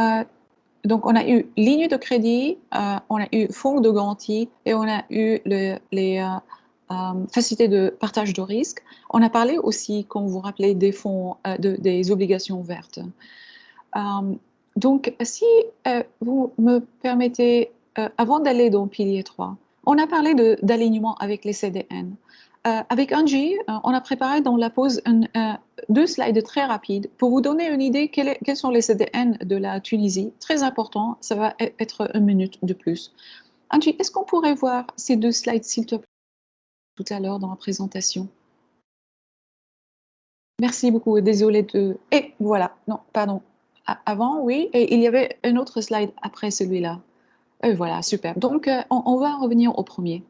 Euh, donc, on a eu ligne de crédit, on a eu fonds de garantie et on a eu les facilités de partage de risque. On a parlé aussi, comme vous vous rappelez, des fonds, des obligations vertes. Euh, donc, si vous me permettez, avant d'aller dans pilier 3, on a parlé d'alignement avec les CDN. Avec Angie, on a préparé dans la pause deux slides très rapides pour vous donner une idée quels sont les CDN de la Tunisie. Très important, ça va être une minute de plus. Angie, est-ce qu'on pourrait voir ces deux slides, s'il te plaît, tout à l'heure dans la présentation? Merci beaucoup, désolée de... Et voilà, non, pardon. Avant, oui, et il y avait un autre slide après celui-là. Voilà, super. Donc, on va revenir au premier.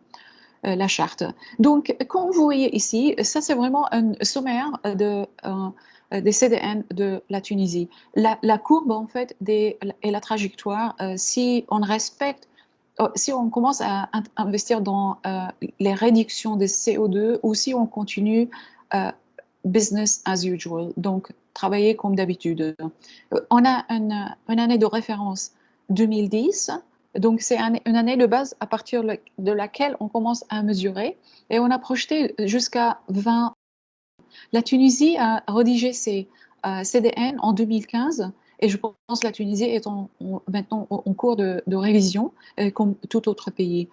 La charte. Donc, comme vous voyez ici, ça c'est vraiment un sommaire des CDN de la Tunisie. La courbe, en fait, et la trajectoire, si on respecte, si on commence à investir dans les réductions des CO2 ou si on continue business as usual, donc travailler comme d'habitude. On a une année de référence 2010. Donc, c'est une année de base à partir de laquelle on commence à mesurer et on a projeté jusqu'à 20. La Tunisie a rédigé ses CDN en 2015 et je pense que la Tunisie est maintenant en cours de révision comme tout autre pays.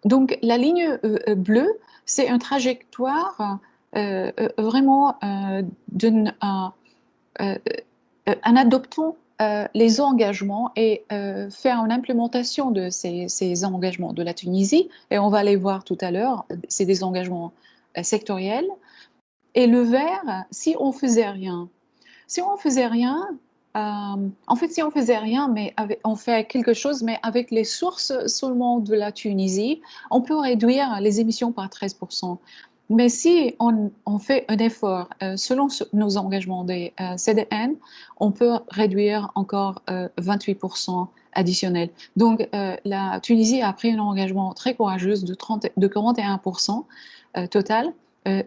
Donc, la ligne bleue, c'est une trajectoire vraiment en adoptant les engagements et faire une implémentation de ces engagements de la Tunisie, et on va les voir tout à l'heure, c'est des engagements sectoriels. Et le vert, si on faisait rien, si on faisait rien, en fait, si on faisait rien, mais on fait quelque chose, mais avec les sources seulement de la Tunisie, on peut réduire les émissions par 13%. Mais si on fait un effort selon nos engagements des CDN, on peut réduire encore 28% additionnel. Donc, la Tunisie a pris un engagement très courageux de 41% total.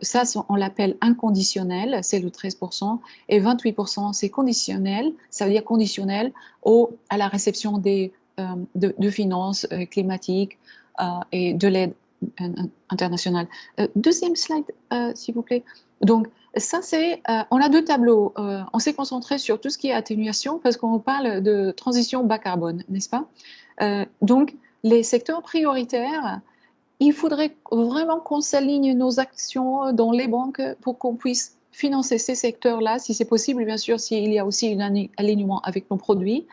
Ça, on l'appelle inconditionnel, c'est le 13%, et 28%, c'est conditionnel, ça veut dire conditionnel à la réception de finances climatiques et de l'aide internationale. Deuxième slide, s'il vous plaît. Donc, ça, on a deux tableaux. On s'est concentré sur tout ce qui est atténuation parce qu'on parle de transition bas carbone, n'est-ce pas? Donc, les secteurs prioritaires, il faudrait vraiment qu'on s'aligne nos actions dans les banques pour qu'on puisse financer ces secteurs-là, si c'est possible, bien sûr, s'il y a aussi un alignement avec nos produits.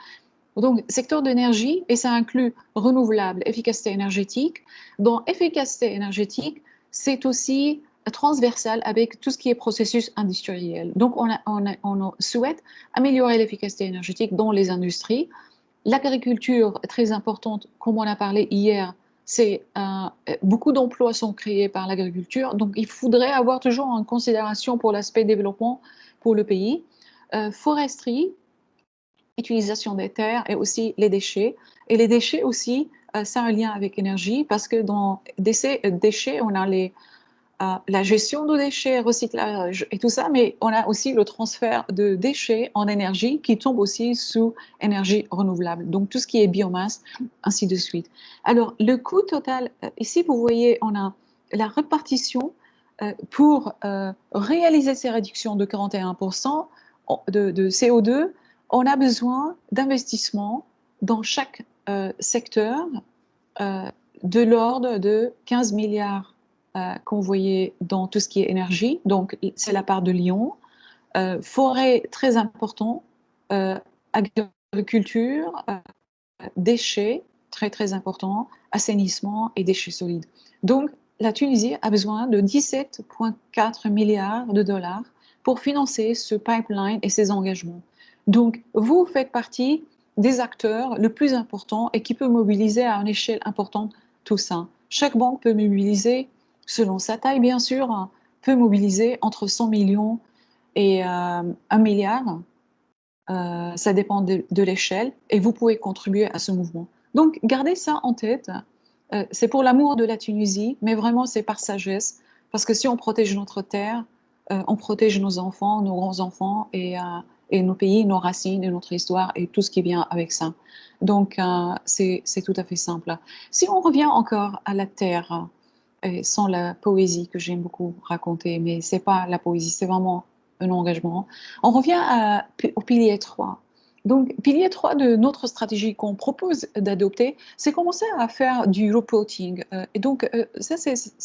Donc, secteur d'énergie, et ça inclut renouvelable, efficacité énergétique. Dans efficacité énergétique, c'est aussi transversal avec tout ce qui est processus industriel. Donc, on souhaite améliorer l'efficacité énergétique dans les industries. L'agriculture est très importante, comme on a parlé hier. Beaucoup d'emplois sont créés par l'agriculture, donc il faudrait avoir toujours en considération pour l'aspect développement pour le pays. Foresterie, utilisation des terres et aussi les déchets. Et les déchets aussi, ça a un lien avec énergie parce que dans déchets, on a la gestion de déchets, recyclage et tout ça, mais on a aussi le transfert de déchets en énergie qui tombe aussi sous énergie renouvelable. Donc tout ce qui est biomasse, ainsi de suite. Alors le coût total, ici vous voyez, on a la répartition pour réaliser ces réductions de 41% de CO2. On a besoin d'investissements dans chaque secteur de l'ordre de 15 milliards qu'on voyait dans tout ce qui est énergie, donc c'est la part de Lyon. Forêt, très important, agriculture, déchets, très très important, assainissement et déchets solides. Donc la Tunisie a besoin de 17,4 milliards de dollars pour financer ce pipeline et ces engagements. Donc vous faites partie des acteurs le plus important et qui peut mobiliser à une échelle importante tout ça. Chaque banque peut mobiliser, selon sa taille bien sûr, peut mobiliser entre 100 millions et 1 milliard. Ça dépend de l'échelle et vous pouvez contribuer à ce mouvement. Donc gardez ça en tête. C'est pour l'amour de la Tunisie, mais vraiment c'est par sagesse, parce que si on protège notre terre, on protège nos enfants, nos grands-enfants, et et nos pays, nos racines, et notre histoire et tout ce qui vient avec ça. Donc, c'est tout à fait simple. Si on revient encore à la terre, sans la poésie que j'aime beaucoup raconter, mais c'est pas la poésie, c'est vraiment un engagement. On revient au pilier 3. Donc, pilier 3 de notre stratégie qu'on propose d'adopter, c'est commencer à faire du reporting. Et donc, ça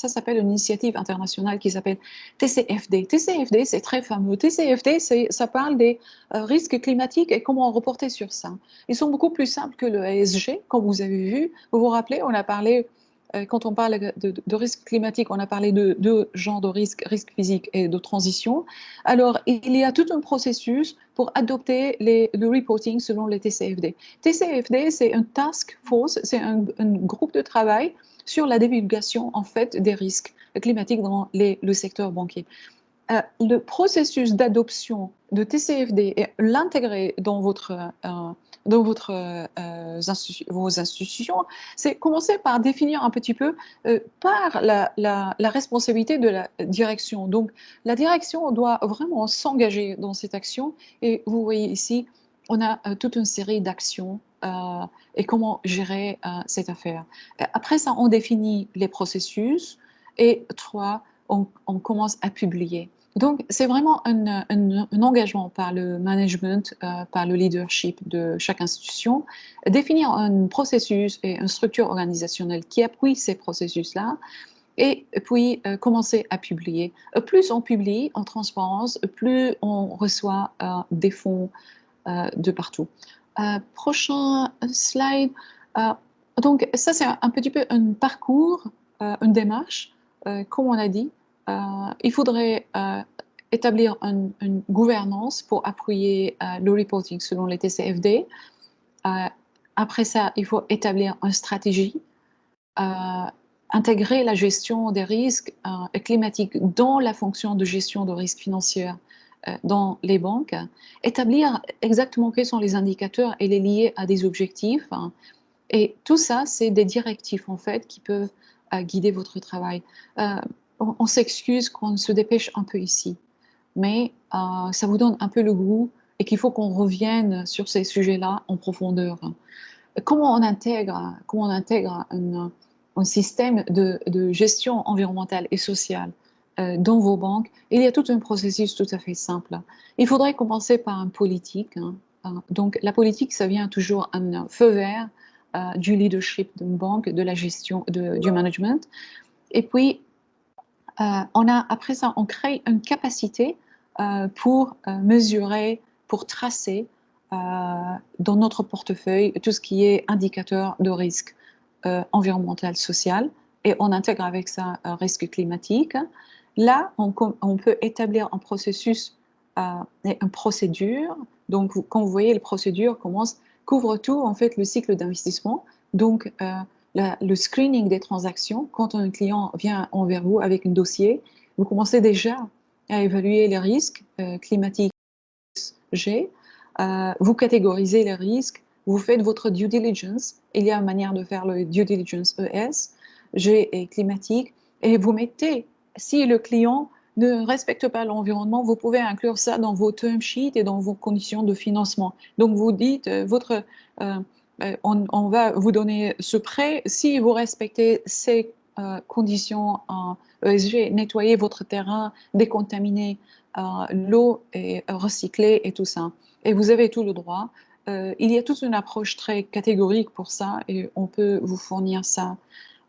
s'appelle une initiative internationale qui s'appelle TCFD. TCFD, c'est très fameux. TCFD, ça parle des risques climatiques et comment reporter sur ça. Ils sont beaucoup plus simples que le ESG, comme vous avez vu. Vous vous rappelez, on a parlé quand on parle de risque climatique, on a parlé de deux genres de risques, risque physique et de transition. Alors, il y a tout un processus pour adopter le reporting selon les TCFD. TCFD, c'est un task force, c'est un groupe de travail sur la divulgation en fait des risques climatiques dans le secteur banquier. Le processus d'adoption de TCFD et l'intégrer dans vos institutions, c'est commencer par définir un petit peu par la responsabilité de la direction. Donc, la direction doit vraiment s'engager dans cette action. Et vous voyez ici, on a toute une série d'actions et comment gérer cette affaire. Après ça, on définit les processus. Et trois, on commence à publier. Donc, c'est vraiment un engagement par le management, par le leadership de chaque institution, définir un processus et une structure organisationnelle qui appuie ces processus-là, et puis commencer à publier. Plus on publie en transparence, plus on reçoit des fonds de partout. Prochain slide. Euh, donc, ça, c'est un petit peu un parcours, une démarche. Comme on a dit, il faudrait établir une gouvernance pour appuyer le reporting selon les TCFD. Après ça, il faut établir une stratégie, intégrer la gestion des risques climatiques dans la fonction de gestion de risques financiers dans les banques, établir exactement quels sont les indicateurs et les lier à des objectifs. Et tout ça, c'est des directives en fait qui peuvent guider votre travail. On s'excuse qu'on se dépêche un peu ici, mais ça vous donne un peu le goût et qu'il faut qu'on revienne sur ces sujets-là en profondeur. Comment on intègre un système de gestion environnementale et sociale dans vos banques? Il y a tout un processus tout à fait simple. Il faudrait commencer par un politique. Donc la politique, ça vient toujours un feu vert du leadership d'une banque, de la gestion, du management. Et puis, après ça, on crée une capacité pour mesurer, pour tracer dans notre portefeuille tout ce qui est indicateur de risque environnemental, social, et on intègre avec ça un risque climatique. Là, on peut établir un processus et une procédure. Donc, quand vous voyez, les procédures couvrent tout, en fait, le cycle d'investissement. Donc, le screening des transactions, quand un client vient envers vous avec un dossier, vous commencez déjà à évaluer les risques climatiques G, vous catégorisez les risques, vous faites votre due diligence. Il y a une manière de faire le due diligence ES, G et climatique, et vous mettez, si le client ne respecte pas l'environnement, vous pouvez inclure ça dans vos term sheets et dans vos conditions de financement. Donc vous dites, on va vous donner ce prêt si vous respectez ces conditions en ESG, nettoyer votre terrain, décontaminer l'eau est recyclée et tout ça. Et vous avez tout le droit. Il y a toute une approche très catégorique pour ça et on peut vous fournir ça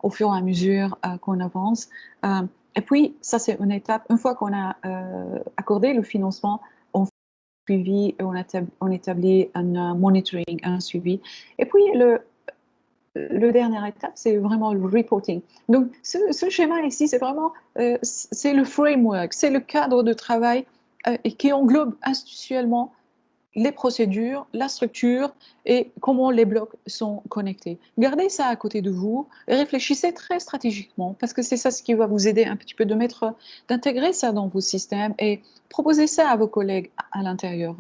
au fur et à mesure qu'on avance. Et puis, ça, c'est une étape. Une fois qu'on a accordé le financement, on fait un suivi et on établit un monitoring, un suivi. Et puis, le dernière étape, c'est vraiment le reporting. Donc, ce schéma ici, c'est vraiment c'est le framework, c'est le cadre de travail qui englobe institutionnellement les procédures, la structure et comment les blocs sont connectés. Gardez ça à côté de vous et réfléchissez très stratégiquement parce que c'est ça ce qui va vous aider un petit peu d'intégrer ça dans vos systèmes et proposer ça à vos collègues à l'intérieur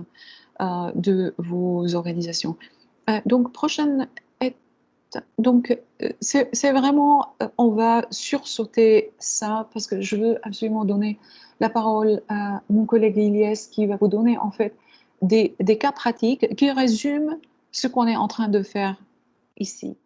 de vos organisations. Donc, prochaine étape. Donc, c'est vraiment, on va sursauter ça parce que je veux absolument donner la parole à mon collègue Ilyes qui va vous donner en fait des cas pratiques qui résument ce qu'on est en train de faire ici.